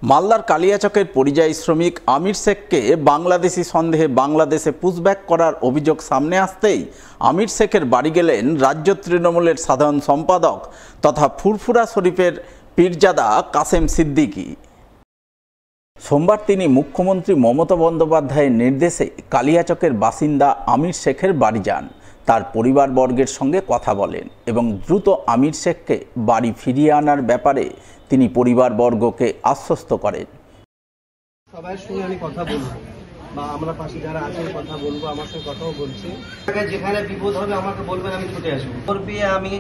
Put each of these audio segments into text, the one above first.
মালদার কালিয়াচকের পরিযায়ী শ্রমিক আমির শেখকে বাংলাদেশি সন্দেহে বাংলাদেশে পুশব্যাক করার অভিযোগ সামনে আসতেই আমির শেখের বাড়ি গেলেন রাজ্য তৃণমূলের সাধারণ সম্পাদক তথা ফুরফুরা শরীফের পীরজাদা কাসেম সিদ্দিকী। সোমবার তিনি মুখ্যমন্ত্রী মমতা বন্দ্যোপাধ্যায়ের নির্দেশে কালিয়াচকের বাসিন্দা আমির শেখের বাড়ি যান, তার পরিবারবর্গের সঙ্গে কথা বলেন এবং দ্রুত আমির শেখকে বাড়ি ফিরিয়ে আনার ব্যাপারে তিনি পরিবারবর্গকে আশ্বস্ত করেন। সবার সঙ্গে আমি কথা বলবো বা আমরা পাশে যারা আছেন কথা বলবো, আমার সঙ্গে কথাও বলছি। যেখানে বিপদ হবে আমাকে বলবেন, আমি ছুটে আসবো। ওর বিয়ে আমি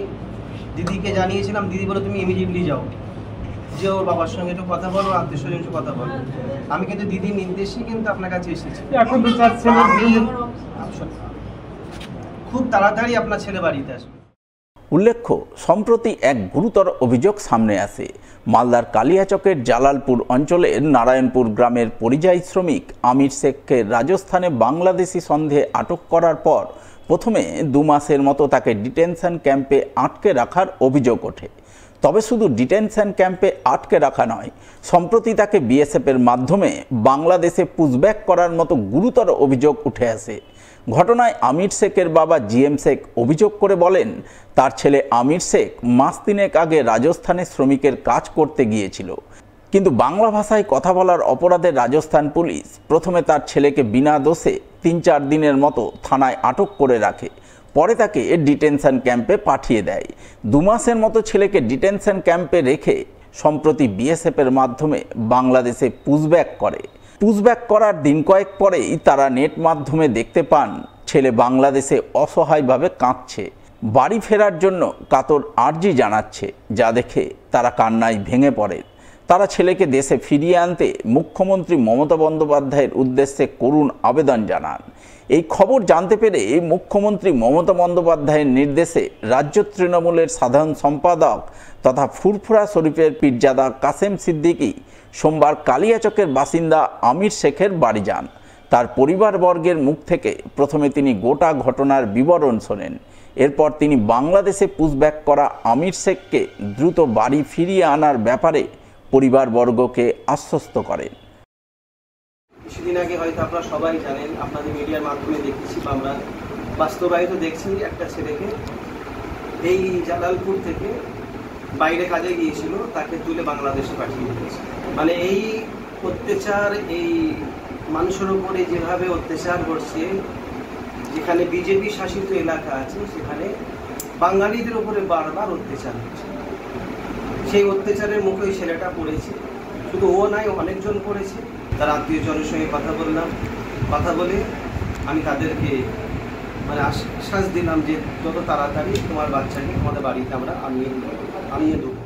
দিদিকে জানিয়েছিলাম, দিদি বলে তুমি ইমিডিয়েটলি যাও, যে ওর বাবার সঙ্গে একটু কথা বলো, আত্মীয় স্বজন একটু কথা বলো। আমি কিন্তু দিদির নির্দেশেই কিন্তু আপনার কাছে এসেছি। এখন তো চাচ্ছেন খুব তাড়াতাড়ি আপনার ছেলে বাড়িতে আসবে। উল্লেখ্য, সম্প্রতি এক গুরুতর অভিযোগ সামনে আসে। মালদার কালিয়াচকের জালালপুর অঞ্চলের নারায়ণপুর গ্রামের পরিযায়ী শ্রমিক আমির শেখকে রাজস্থানে বাংলাদেশি সন্দেহে আটক করার পর প্রথমে 2 মাসের মতো তাকে ডিটেনশন ক্যাম্পে আটকে রাখার অভিযোগ ওঠে। তবে শুধু ডিটেনশন ক্যাম্পে আটকে রাখা নয়, সম্প্রতি তাকে বিএসএফের মাধ্যমে বাংলাদেশে পুশব্যাক করার মতো গুরুতর অভিযোগ উঠে আসে। ঘটনায় আমির শেখের বাবা জিএম শেখ অভিযোগ করে বলেন, তার ছেলে আমির শেখ মাস 3 আগে রাজস্থানে শ্রমিকের কাজ করতে গিয়েছিল, কিন্তু বাংলা ভাষায় কথা বলার অপরাধে রাজস্থান পুলিশ প্রথমে তার ছেলেকে বিনা দোষে 3-4 দিনের মতো থানায় আটক করে রাখে, পরে তাকে ডিটেনশন ক্যাম্পে পাঠিয়ে দেয়। 2 মাসের মতো ছেলেকে ডিটেনশন ক্যাম্পে রেখে সম্প্রতি বিএসএফের মাধ্যমে বাংলাদেশে পুশব্যাক করে। পুশব্যাক করার দিন কয়েক পরেই তারা নেট মাধ্যমে দেখতে পান ছেলে বাংলাদেশে অসহায়ভাবে কাঁদছে, বাড়ি ফেরার জন্য কাতর আর্জি জানাচ্ছে, যা দেখে তারা কান্নায় ভেঙে পড়ে। তারা ছেলেকে দেশে ফিরিয়ে আনতে মুখ্যমন্ত্রী মমতা বন্দ্যোপাধ্যায়ের উদ্দেশ্যে করুণ আবেদন জানান। এই খবর জানতে পেরে মুখ্যমন্ত্রী মমতা বন্দ্যোপাধ্যায়ের নির্দেশে রাজ্য তৃণমূলের সাধারণ সম্পাদক তথা ফুরফুরা শরীফের পীরজাদা কাসেম সিদ্দিকী সোমবার কালিয়াচকের বাসিন্দা আমির শেখের বাড়ি যান। তার পরিবারবর্গের মুখ থেকে প্রথমে তিনি গোটা ঘটনার বিবরণ শোনেন। এরপর তিনি বাংলাদেশে পুশব্যাক করা আমির শেখকে দ্রুত বাড়ি ফিরিয়ে আনার ব্যাপারে পরিবারবর্গকে আশ্বস্ত করেন। কিছুদিন আগে হয়তো আপনারা সবাই জানেন, আপনাদের মিডিয়ার মাধ্যমে দেখেছি বা আমরা বাস্তবায়িত দেখছি, একটা ছেলেকে এই জালালপুর থেকে বাইরে কাজে গিয়েছিল, তাকে তুলে বাংলাদেশে পাঠিয়ে দিয়েছে। মানে এই অত্যাচার, এই মানুষের উপরে যেভাবে অত্যাচার করছে, যেখানে বিজেপি শাসিত এলাকা আছে সেখানে বাঙালিদের উপরে বারবার অত্যাচার হচ্ছে। সেই অত্যাচারের মুখে ওই ছেলেটা পড়েছে। শুধু ও নয়, অনেকজন পড়েছে। তার আত্মীয় জনের সঙ্গে কথা বললাম, কথা বলে আমি তাদেরকে আশ্বাস দিলাম যে যত তাড়াতাড়ি তোমার বাচ্চাকে আমাদের বাড়িতে আমরা আনিয়ে দেবো।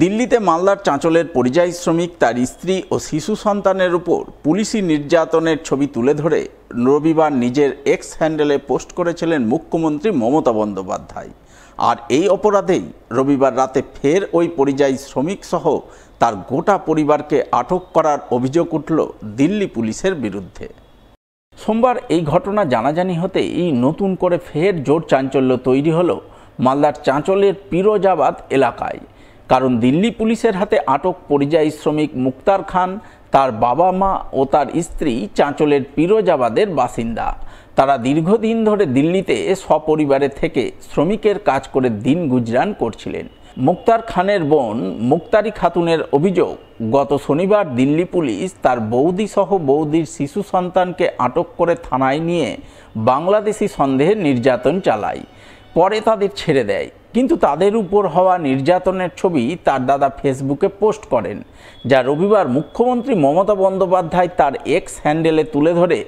দিল্লিতে মালদার চাঁচলের পরিযায়ী শ্রমিক তার স্ত্রী ও শিশু সন্তানের উপর পুলিশি নির্যাতনের ছবি তুলে ধরে রবিবার নিজের এক্স হ্যান্ডেলে পোস্ট করেছিলেন মুখ্যমন্ত্রী মমতা বন্দ্যোপাধ্যায়। আর এই অপরাধেই রবিবার রাতে ফের ওই পরিযায়ী শ্রমিক সহ তার গোটা পরিবারকে আটক করার অভিযোগ উঠল দিল্লি পুলিশের বিরুদ্ধে। সোমবার এই ঘটনা জানাজানি হতেই নতুন করে ফের জোর চাঞ্চল্য তৈরি হলো মালদার চাঁচলের পিরোজাবাদ এলাকায়। কারণ দিল্লি পুলিশের হাতে আটক পরিযায়ী শ্রমিক মুক্তার খান, তার বাবা মা ও তার স্ত্রী চাঁচলের পিরোজাবাদের বাসিন্দা। তারা দীর্ঘদিন ধরে দিল্লিতে সপরিবারে থেকে শ্রমিকের কাজ করে দিন গুজরান করছিলেন। মুক্তার খানের বোন মুক্তারি খাতুনের অভিযোগ, গত শনিবার দিল্লি পুলিশ তার বৌদি সহ বৌদির শিশু সন্তানকে আটক করে থানায় নিয়ে বাংলাদেশি সন্দেহে নির্যাতন চালায়, পরে তাদের ছেড়ে দেয়। কিন্তু তাদের উপর হওয়া নির্যাতনের ছবি তার দাদা ফেসবুকে পোস্ট করেন, যা রবিবার মুখ্যমন্ত্রী মমতা বন্দ্যোপাধ্যায় তার এক্স হ্যান্ডেলে তুলে ধরে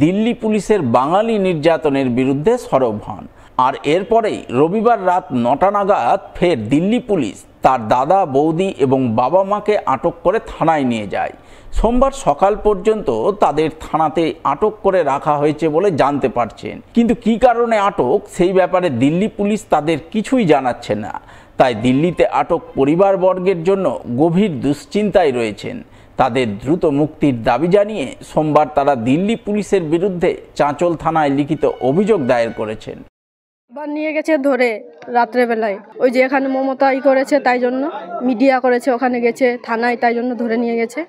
দিল্লি পুলিশের বাঙালি নির্যাতনের বিরুদ্ধে সরব হন। আর এরপরেই রবিবার রাত 9টা নাগাদ ফের দিল্লি পুলিশ তার দাদা, বৌদি এবং বাবা মাকে আটক করে থানায় নিয়ে যায়। সোমবার সকাল পর্যন্ত তাদের থানাতে আটক করে রাখা হয়েছে বলে জানতে পারছেন, কিন্তু কী কারণে আটক সেই ব্যাপারে দিল্লি পুলিশ তাদের কিছুই জানাচ্ছে না। তাই দিল্লিতে আটক পরিবারবর্গের জন্য গভীর দুশ্চিন্তায় রয়েছেন। তাদের দ্রুত মুক্তির দাবি জানিয়ে সোমবার তারা দিল্লি পুলিশের বিরুদ্ধে চাঁচল থানায় লিখিত অভিযোগ দায়ের করেছেন। আবার নিয়ে গেছে ধরে রাত্রেবেলায়, ওই যে এখানে মমতা করেছে তাই জন্য, মিডিয়া করেছে, ওখানে গেছে থানায় তাই জন্য ধরে নিয়ে গেছে,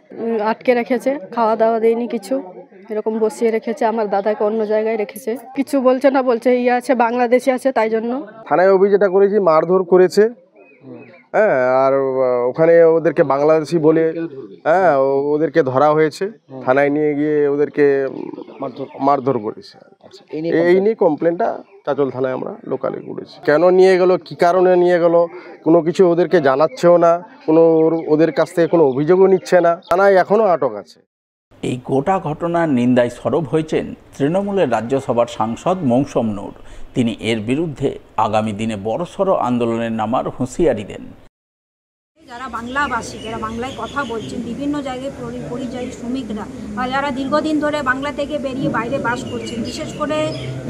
আটকে রেখেছে, খাওয়া দাওয়া দেয়নি কিছু, এরকম বসিয়ে রেখেছে। আমার দাদাকে অন্য জায়গায় রেখেছে, কিছু বলছে না, বলছে ইয়ে আছে বাংলাদেশি আছে তাই জন্য। থানায় অভিযোগটা করেছি, মারধর করেছে, হ্যাঁ, আর ওখানে ওদেরকে বাংলাদেশি বলে, হ্যাঁ, ওদেরকে ধরা হয়েছে, থানায় নিয়ে গিয়ে ওদেরকে মারধর করেছে। এই নিয়ে কমপ্লেনটা চাঁচল থানায় আমরা লোকালে করেছি। কেন নিয়ে গেল, কি কারণে নিয়ে গেল, কোনো কিছু ওদেরকে জানাচ্ছেও না, কোনো ওদের কাছ থেকে কোনো অভিযোগও নিচ্ছে না, থানায় এখনও আটক আছে। এই গোটা ঘটনার নিন্দায় সরব হয়েছেন তৃণমূলের রাজ্যসভার সাংসদ মৌসম নূর। তিনি এর বিরুদ্ধে আগামী দিনে বড়সড় আন্দোলনের নামার হুঁশিয়ারি দেন। যারা বাংলাভাষী, যারা বাংলায় কথা বলছেন, বিভিন্ন জায়গায় পরিযায়ী শ্রমিকরা বা যারা দীর্ঘদিন ধরে বাংলা থেকে বেরিয়ে বাইরে বাস করছেন, বিশেষ করে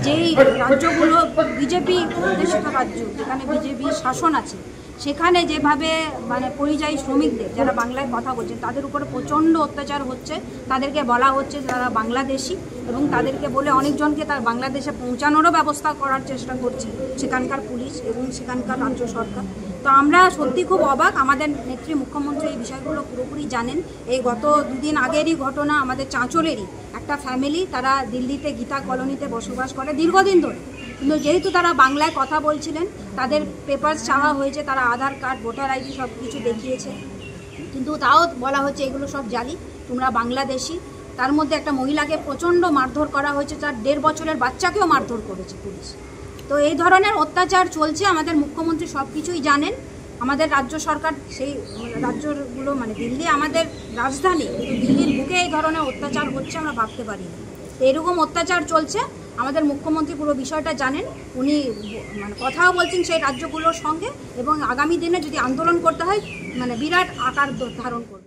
যেই রাজ্যগুলো বিজেপি শাসিত রাজ্য, যেখানে বিজেপি শাসন আছে, সেখানে যেভাবে মানে পরিযায়ী শ্রমিকদের যারা বাংলায় কথা বলছেন তাদের উপরে প্রচণ্ড অত্যাচার হচ্ছে। তাদেরকে বলা হচ্ছে যারা বাংলাদেশি, এবং তাদেরকে বলে অনেকজনকে তার বাংলাদেশে পৌঁছানোরও ব্যবস্থা করার চেষ্টা করছে সেখানকার পুলিশ এবং সেখানকার রাজ্য সরকার। তো আমরা সত্যি খুব অবাক। আমাদের নেত্রী মুখ্যমন্ত্রী এই বিষয়গুলো পুরোপুরি জানেন। এই গত দুদিন আগেরই ঘটনা, আমাদের চাঁচলেরই একটা ফ্যামিলি, তারা দিল্লিতে গীতা কলোনিতে বসবাস করে দীর্ঘদিন ধরে, কিন্তু যেহেতু তারা বাংলায় কথা বলছিলেন, তাদের পেপারস চাওয়া হয়েছে, তারা আধার কার্ড, ভোটার আইডি সব কিছু দেখিয়েছে, কিন্তু তাও বলা হচ্ছে এগুলো সব জালি, তোমরা বাংলাদেশি। তার মধ্যে একটা মহিলাকে প্রচণ্ড মারধর করা হয়েছে, তার 1.5 বছরের বাচ্চাকেও মারধর করেছে পুলিশ। তো এই ধরনের অত্যাচার চলছে। আমাদের মুখ্যমন্ত্রী সব কিছুই জানেন। আমাদের রাজ্য সরকার, সেই রাজ্যগুলো মানে দিল্লি আমাদের রাজধানী, কিন্তু দিল্লির বুকে এই ধরনের অত্যাচার হচ্ছে আমরা ভাবতে পারি না। তো এরকম অত্যাচার চলছে। আমাদের মুখ্যমন্ত্রী পুরো বিষয়টা জানেন, উনি মানে কথাও বলছেন সেই রাজ্যগুলোর সঙ্গে, এবং আগামী দিনে যদি আন্দোলন করতে হয় মানে বিরাট আকার ধারণ করবে।